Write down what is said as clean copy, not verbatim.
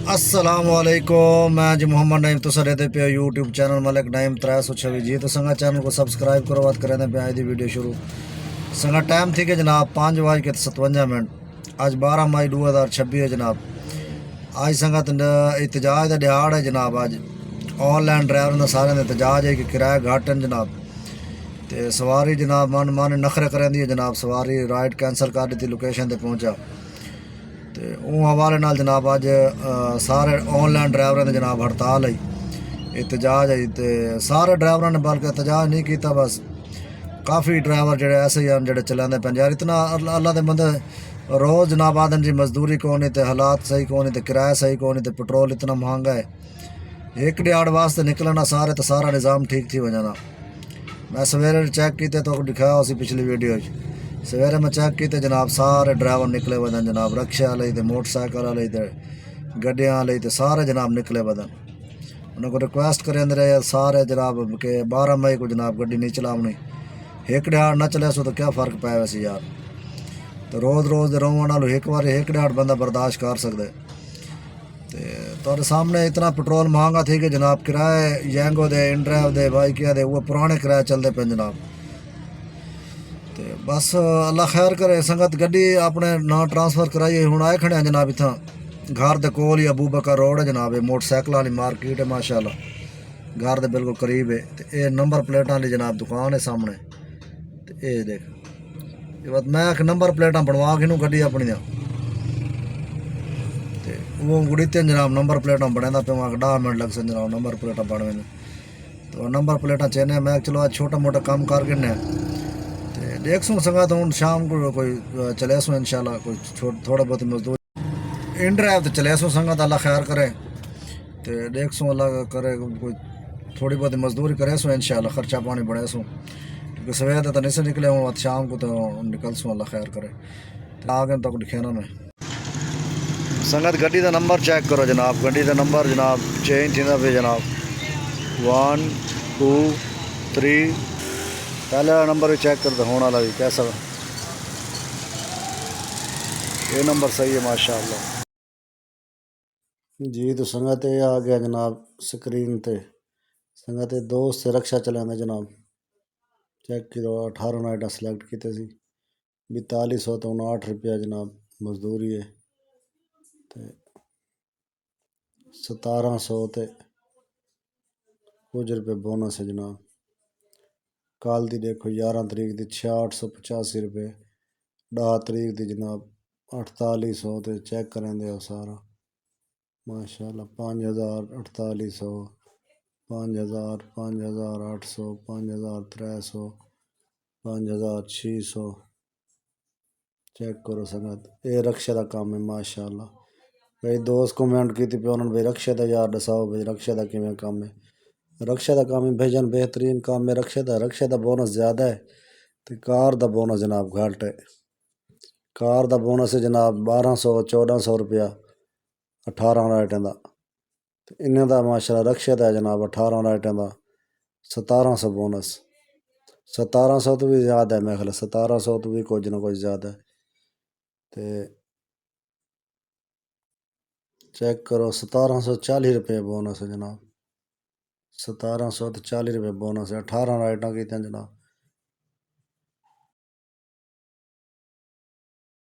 अस्सलामुअलैकुम। मैं जी मोहम्मद नईम तुस रहते पे यूट्यूब चैनल मलिक नईम 326 जी। तो संगा चैनल को सब्सक्राइब करो। बात करें पे आज दी वीडियो शुरू। संगा टाइम थी कि जनाब 5:57। आज 12 मई 2026 है जनाब। आज संगत एहतजाज का दिहाड़ है जनाब। आज ऑनलाइन ड्राइवर का सारे का एहतजाज है कि किराया घट है जनाब। तो सवारी जनाब मन मन नखरे करें दी है जनाब। सवारी राइड कैंसल कर दी लोकेशन पर पहुंचा। तो उस हवाले नाल जनाब अज सारे ऑनलाइन ड्राइवरों की जनाब हड़ताल है, एहतजाज है। तो सारे ड्राइवरों ने बल्कि एहतजाज नहीं किया, बस काफ़ी ड्राइवर जो ऐसे ही हैं जो चलाते पे यार। इतना अल्लाह के बंदे रोज़ जनाब आदन जी मजदूरी को नहीं, तो हालात सही को नहीं, तो किराया सही को नहीं, तो पेट्रोल इतना महंगा है। एक दिहाड़ वास्ते निकलना सारे तो सारा निज़ाम ठीक थी वजाना। मैं सवेरे चेक किए तो दिखाया उसी पिछली वीडियो सवेरे मैं चेक किए जनाब। सारे ड्राइवर निकले बदन जनाब। रक्शे वाले तो मोटरसाइकिल वाले तो गड्डियां वाले तो सारे जनाब निकले बदन। उन्होंने रिक्वेस्ट करें रहे सारे जनाब के 12 मई को जनाब गड्डी नहीं चलावनी। एक दिहाड़ ना चले सो तो क्या फ़र्क पाया वैसे यार। तो रोज़ रोज़ रोवन वालों एक बार एक दिहाड़ बंदा बर्दाश्त कर सकते। तो सामने इतना पेट्रोल महंगा थी कि जनाब किराए यंगो दे इंड्राइव दे बाइकिया दे वो पुराने किराए चलते पे जनाब। तो बस अल्लाह खैर करे। संगत गड्डी अपने ना ट्रांसफ़र कराई हूँ आए खड़े जनाब। इतना घर के कोल ही अबू बकर रोड है जनाब। ये मोटरसाइकिल वाली मार्केट है माशाल्लाह। घर के बिल्कुल करीब है। तो ये नंबर प्लेटा वाली जनाब दुकान है सामने। तो ये देख ये बात मैं एक नंबर प्लेटा बनवा के गड्डी अपनी वो उड़ीते जनाब। नंबर प्लेटा बने पे वहाँ 10 मिनट लग सकते जनाब नंबर प्लेटा बनने में। तो नंबर प्लेटा चेने मैं चलो आज छोटा मोटा काम कर गिने। तो देख सूँ संगा तो हूँ शाम को कोई चले सूँ इंशाल्लाह कोई थोड़ा बहुत मजदूर इन ड्राइव तो चले सूँ संगा तो अल्लाह खैर करे। तो देख सूँ अल्लाह करे कोई थोड़ी बहुत मजदूरी करे सूँ इंशाल्लाह खर्चा पानी बढ़े सूँ। क्योंकि सवेर तो नहीं से निकले हूँ शाम को तो निकल सूँ अल्लाह खैर करे। तो आगे तक दिखेना मैं संगत गड्डी का नंबर चेक करो जनाब। गड्डी का नंबर जनाब चेंज थी पे जनाब 1 2 3 पहले वाला नंबर भी चेक कर दो होने वाला भी कैसा ये नंबर सही है माशाल्लाह जी। तो संगत ये आ गया जनाब स्क्रीन पे। संगत ये दोस्त से रक्षा चलाने जनाब। चेक करो 18 नाइटा सिलेक्ट किए सी 4200 तो 59 रुपया जनाब मजदूरी है। तो 1700 तो कुछ रुपये बोनस है जनाब। कल दी देखो 11 तरीक दी 6685 रुपये। 10 तरीक दी जनाब 4800 तो चेक करें दे सारा माशाल्लाह 5000 4800 5000 5800 5300 5600 चेक करो संगत। ये रक्षा का काम है माशाल्लाह। कई दोस्त कमेंट की पे उन्होंने भाई रक्षा का यार दसाओ भाई रक्षा का किमें काम है। रक्षा का काम है भाईजान बेहतरीन काम है। रक्षा का बोनस ज़्यादा है तो कार का बोनस जनाब घट है। कार का बोनस है जनाब 1200 1400 रुपया 18 लाइटें का। तो इन्हें का माशाल्लाह रक्षा का है जनाब 18 लाइटें का 1700 बोनस। 1700 तो भी ज़्यादा है मेरे ख्याल 1700 तो भी कुछ ना कुछ ज़्यादा है। तो चेक करो 1740 रुपये बोनस है जनाब। 1740 रुपये बोनस है 18 लाइटा की जनाब।